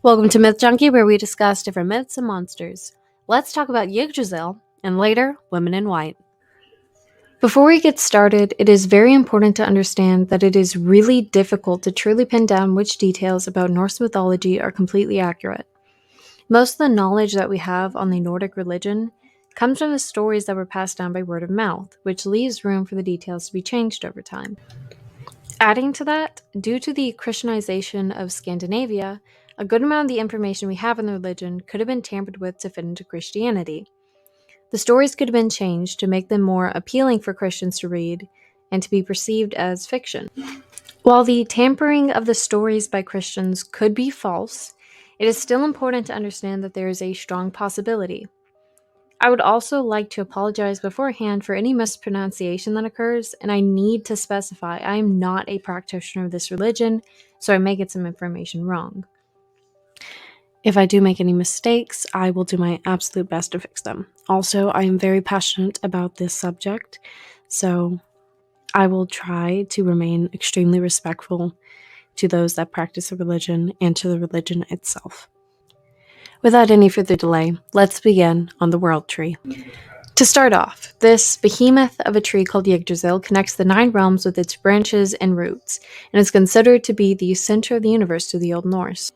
Welcome to Myth Junkie, where we discuss different myths and monsters. Let's talk about Yggdrasil, and later, women in white. Before we get started, it is very important to understand that it is really difficult to truly pin down which details about Norse mythology are completely accurate. Most of the knowledge that we have on the Nordic religion comes from the stories that were passed down by word of mouth, which leaves room for the details to be changed over time. Adding to that, due to the Christianization of Scandinavia, a good amount of the information we have in the religion could have been tampered with to fit into Christianity. The stories could have been changed to make them more appealing for Christians to read and to be perceived as fiction. While the tampering of the stories by Christians could be false, it is still important to understand that there is a strong possibility. I would also like to apologize beforehand for any mispronunciation that occurs, and I need to specify I am not a practitioner of this religion, so I may get some information wrong. If I do make any mistakes, I will do my absolute best to fix them. Also, I am very passionate about this subject, so I will try to remain extremely respectful to those that practice the religion and to the religion itself. Without any further delay, let's begin on the World Tree. To start off, this behemoth of a tree called Yggdrasil connects the 9 realms with its branches and roots, and is considered to be the center of the universe to the Old Norse.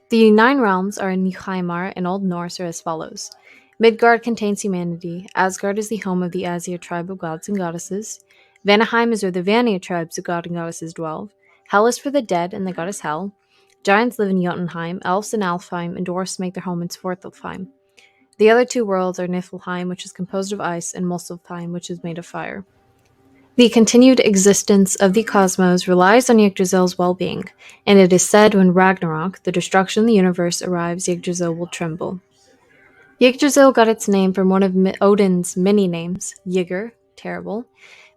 The 9 realms are in Nýheimar in Old Norse are as follows. Midgard contains humanity, Asgard is the home of the Asir tribe of gods and goddesses, Vanaheim is where the Vanir tribes of gods and goddesses dwell, Hel is for the dead and the goddess Hel, giants live in Jotunheim, elves in Alfheim, and dwarfs make their home in Svartalfheim. The other 2 worlds are Niflheim, which is composed of ice, and Muspelheim, which is made of fire. The continued existence of the cosmos relies on Yggdrasil's well-being, and it is said when Ragnarok, the destruction of the universe, arrives, Yggdrasil will tremble. Yggdrasil got its name from one of Odin's many names, Ygr, terrible.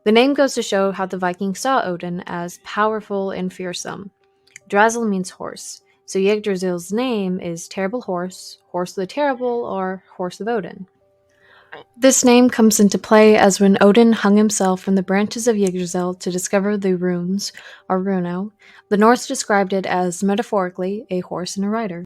The name goes to show how the Vikings saw Odin as powerful and fearsome. Drasil means horse, so Yggdrasil's name is Terrible Horse, Horse of the Terrible, or Horse of Odin. This name comes into play as when Odin hung himself from the branches of Yggdrasil to discover the runes, or runo, the Norse described it as, metaphorically, a horse and a rider.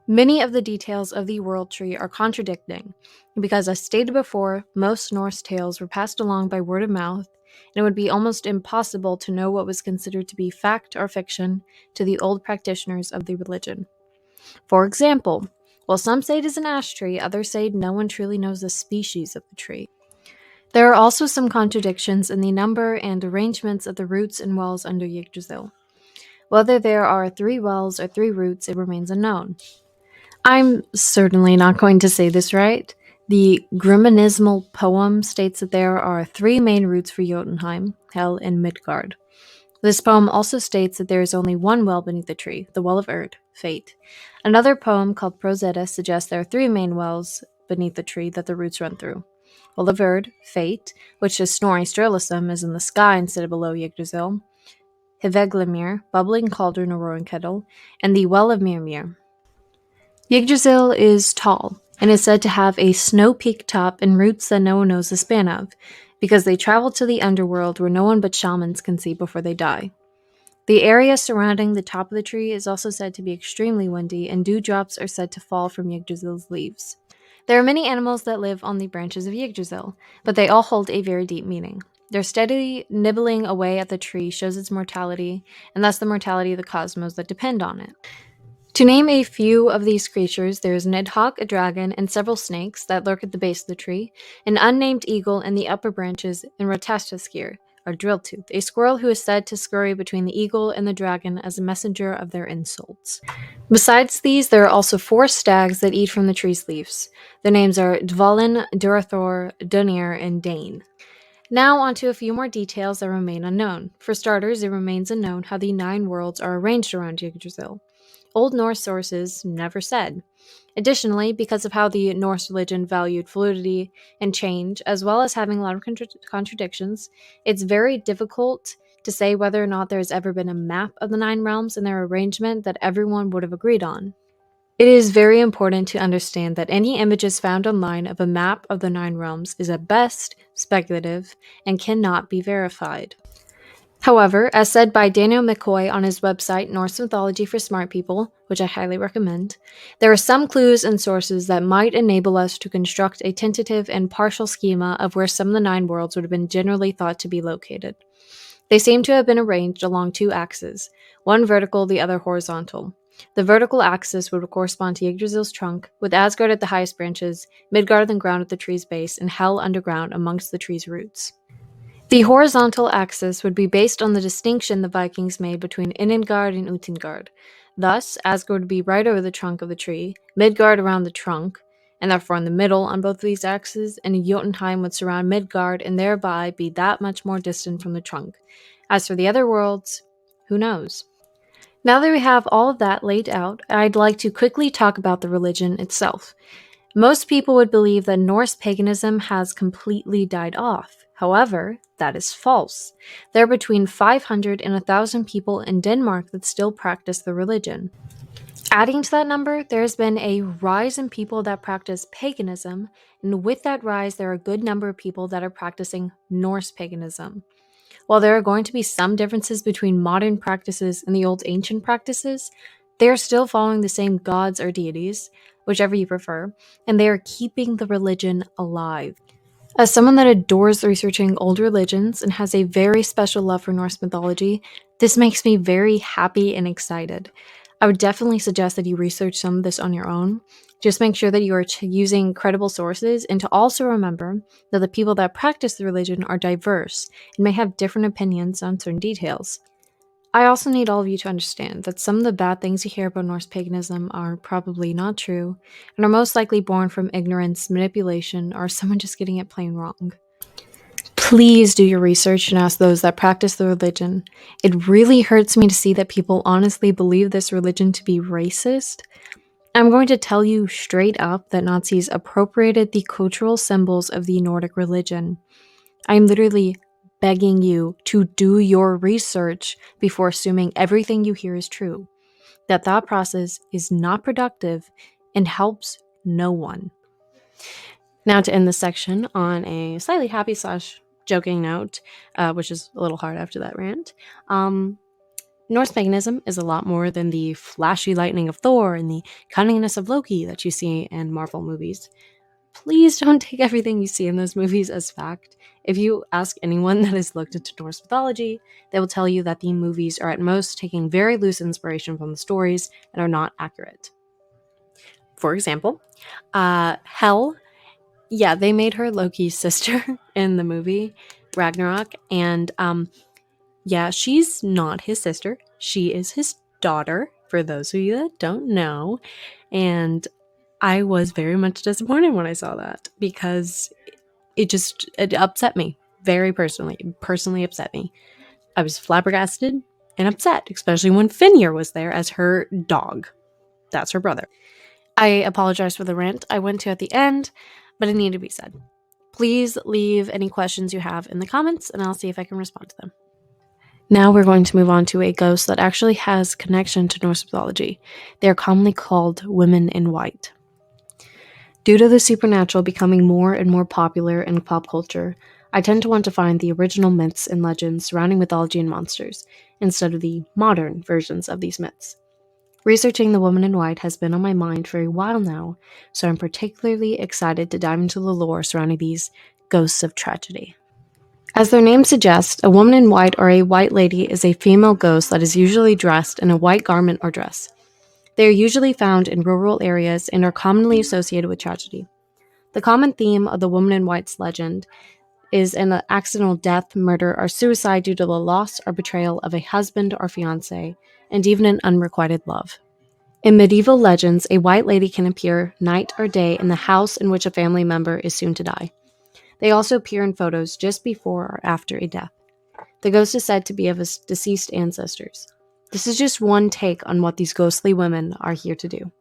Many of the details of the World Tree are contradicting, because as stated before, most Norse tales were passed along by word of mouth, and it would be almost impossible to know what was considered to be fact or fiction to the old practitioners of the religion. For example, while some say it is an ash tree, others say no one truly knows the species of the tree. There are also some contradictions in the number and arrangements of the roots and wells under Yggdrasil. Whether there are 3 wells or 3 roots, it remains unknown. I'm certainly not going to say this right. The Grimmanismal poem states that there are 3 main roots for Jotunheim, Hel, and Midgard. This poem also states that there is only 1 well beneath the tree, the Well of Erd, Fate. Another poem called Prosetta suggests there are 3 main wells beneath the tree that the roots run through. Well of Erd, Fate, which is Snorri Sturluson, is in the sky instead of below Yggdrasil, Hveglamir, bubbling cauldron or roaring kettle, and the Well of Myrmir. Yggdrasil is tall, and is said to have a snow-peaked top and roots that no one knows the span of, because they travel to the underworld where no one but shamans can see before they die. The area surrounding the top of the tree is also said to be extremely windy, and dewdrops are said to fall from Yggdrasil's leaves. There are many animals that live on the branches of Yggdrasil, but they all hold a very deep meaning. Their steady nibbling away at the tree shows its mortality, and thus the mortality of the cosmos that depend on it. To name a few of these creatures, there is an Nidhogg, a dragon, and several snakes that lurk at the base of the tree, an unnamed eagle in the upper branches, and Rotastaskir, or Drilltooth, a squirrel who is said to scurry between the eagle and the dragon as a messenger of their insults. Besides these, there are also 4 stags that eat from the tree's leaves. Their names are Dvalin, Durathor, Dunir, and Dane. Now on to a few more details that remain unknown. For starters, it remains unknown how the 9 worlds are arranged around Yggdrasil. Old Norse sources never said. Additionally, because of how the Norse religion valued fluidity and change, as well as having a lot of contradictions, it's very difficult to say whether or not there has ever been a map of the 9 realms and their arrangement that everyone would have agreed on. It is very important to understand that any images found online of a map of the 9 realms is at best speculative and cannot be verified. However, as said by Daniel McCoy on his website, Norse Mythology for Smart People, which I highly recommend, there are some clues and sources that might enable us to construct a tentative and partial schema of where some of the 9 worlds would have been generally thought to be located. They seem to have been arranged along 2 axes, one vertical, the other horizontal. The vertical axis would correspond to Yggdrasil's trunk, with Asgard at the highest branches, Midgard on the ground at the tree's base, and Hel underground amongst the tree's roots. The horizontal axis would be based on the distinction the Vikings made between Inengard and Utengard. Thus, Asgard would be right over the trunk of the tree, Midgard around the trunk, and therefore in the middle on both of these axes, and Jotunheim would surround Midgard and thereby be that much more distant from the trunk. As for the other worlds, who knows? Now that we have all of that laid out, I'd like to quickly talk about the religion itself. Most people would believe that Norse paganism has completely died off. However, that is false. There are between 500 and 1,000 people in Denmark that still practice the religion. Adding to that number, there has been a rise in people that practice paganism, and with that rise, there are a good number of people that are practicing Norse paganism. While there are going to be some differences between modern practices and the old ancient practices, they are still following the same gods or deities, whichever you prefer, and they are keeping the religion alive. As someone that adores researching old religions and has a very special love for Norse mythology, this makes me very happy and excited. I would definitely suggest that you research some of this on your own. Just make sure that you are using credible sources, and to also remember that the people that practice the religion are diverse and may have different opinions on certain details. I also need all of you to understand that some of the bad things you hear about Norse paganism are probably not true and are most likely born from ignorance, manipulation, or someone just getting it plain wrong. Please do your research and ask those that practice the religion. It really hurts me to see that people honestly believe this religion to be racist. I'm going to tell you straight up that Nazis appropriated the cultural symbols of the Nordic religion. I'm literally begging you to do your research before assuming everything you hear is true. That thought process is not productive and helps no one. Now to end this section on a slightly happy / joking note, which is a little hard after that rant. Norse paganism is a lot more than the flashy lightning of Thor and the cunningness of Loki that you see in Marvel movies. Please don't take everything you see in those movies as fact. If you ask anyone that has looked into Norse mythology, they will tell you that the movies are at most taking very loose inspiration from the stories and are not accurate. For example, Hel, yeah, they made her Loki's sister in the movie Ragnarok, and yeah, she's not his sister. She is his daughter, for those of you that don't know. And I was very much disappointed when I saw that because it upset me very personally. It personally upset me. I was flabbergasted and upset, especially when Finir was there as her dog. That's her brother. I apologize for the rant I went to at the end, but it needed to be said. Please leave any questions you have in the comments, and I'll see if I can respond to them. Now we're going to move on to a ghost that actually has connection to Norse mythology. They are commonly called women in white. Due to the supernatural becoming more and more popular in pop culture, I tend to want to find the original myths and legends surrounding mythology and monsters, instead of the modern versions of these myths. Researching the woman in white has been on my mind for a while now, so I'm particularly excited to dive into the lore surrounding these ghosts of tragedy. As their name suggests, a woman in white or a white lady is a female ghost that is usually dressed in a white garment or dress. They are usually found in rural areas and are commonly associated with tragedy. The common theme of the woman in white's legend is an accidental death, murder, or suicide due to the loss or betrayal of a husband or fiancé, and even an unrequited love. In medieval legends, a white lady can appear night or day in the house in which a family member is soon to die. They also appear in photos just before or after a death. The ghost is said to be of his deceased ancestors. This is just one take on what these ghostly women are here to do.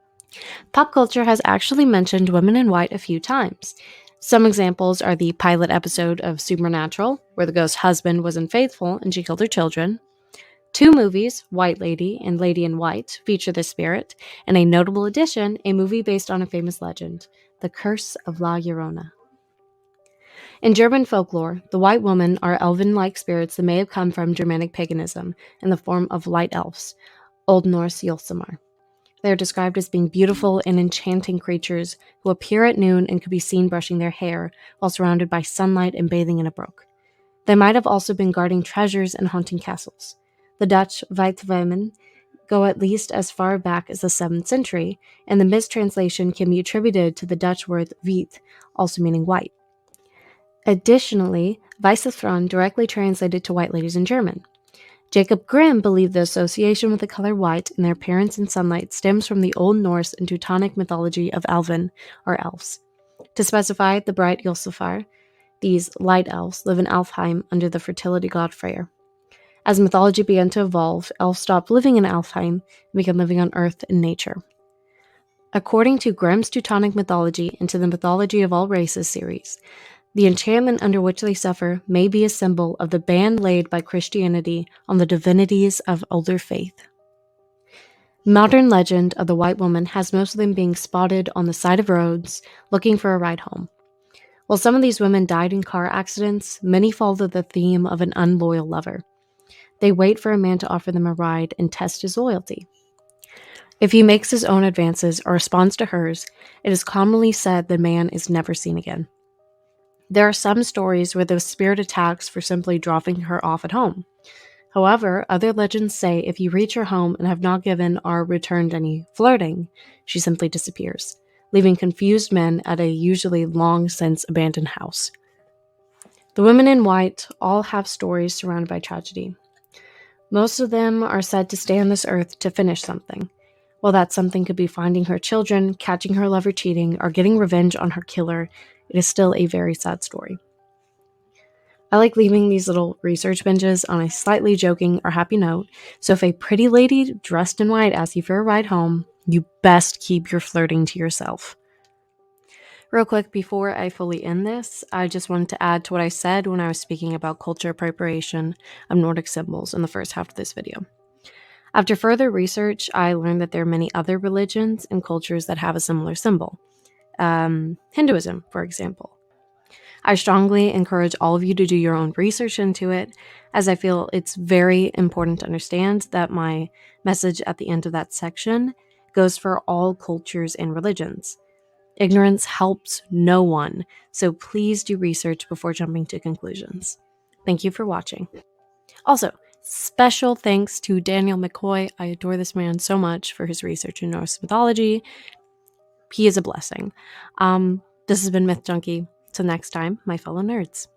Pop culture has actually mentioned women in white a few times. Some examples are the pilot episode of Supernatural, where the ghost husband was unfaithful and she killed her children. 2 movies, White Lady and Lady in White, feature this spirit, and a notable addition, a movie based on a famous legend, The Curse of La Llorona. In German folklore, the white women are elven-like spirits that may have come from Germanic paganism in the form of light elves, Old Norse Ylsamar. They are described as being beautiful and enchanting creatures who appear at noon and could be seen brushing their hair while surrounded by sunlight and bathing in a brook. They might have also been guarding treasures and haunting castles. The Dutch Weitwemen go at least as far back as the 7th century, and the mistranslation can be attributed to the Dutch word wit, also meaning white. Additionally, weiße Frauen directly translated to white ladies in German. Jacob Grimm believed the association with the color white and their appearance in sunlight stems from the Old Norse and Teutonic mythology of Elven, or elves. To specify the bright Ylsafar, these light elves live in Alfheim under the fertility god Freyr. As mythology began to evolve, elves stopped living in Alfheim and began living on Earth in nature. According to Grimm's Teutonic mythology and to the Mythology of All Races series, the enchantment under which they suffer may be a symbol of the ban laid by Christianity on the divinities of older faith. Modern legend of the white woman has most of them being spotted on the side of roads looking for a ride home. While some of these women died in car accidents, many follow the theme of an unloyal lover. They wait for a man to offer them a ride and test his loyalty. If he makes his own advances or responds to hers, it is commonly said the man is never seen again. There are some stories where the spirit attacks for simply dropping her off at home. However, other legends say if you reach her home and have not given or returned any flirting, she simply disappears, leaving confused men at a usually long since abandoned house. The women in white all have stories surrounded by tragedy. Most of them are said to stay on this earth to finish something. While that something could be finding her children, catching her lover cheating, or getting revenge on her killer, it is still a very sad story. I like leaving these little research binges on a slightly joking or happy note, so if a pretty lady dressed in white asks you for a ride home, you best keep your flirting to yourself. Real quick, before I fully end this, I just wanted to add to what I said when I was speaking about culture appropriation of Nordic symbols in the first half of this video. After further research, I learned that there are many other religions and cultures that have a similar symbol. Hinduism, for example. I strongly encourage all of you to do your own research into it, as I feel it's very important to understand that my message at the end of that section goes for all cultures and religions. Ignorance helps no one, so please do research before jumping to conclusions. Thank you for watching. Also, special thanks to Daniel McCoy. I adore this man so much for his research in Norse mythology. He is a blessing. This has been Myth Junkie. Till next time, my fellow nerds.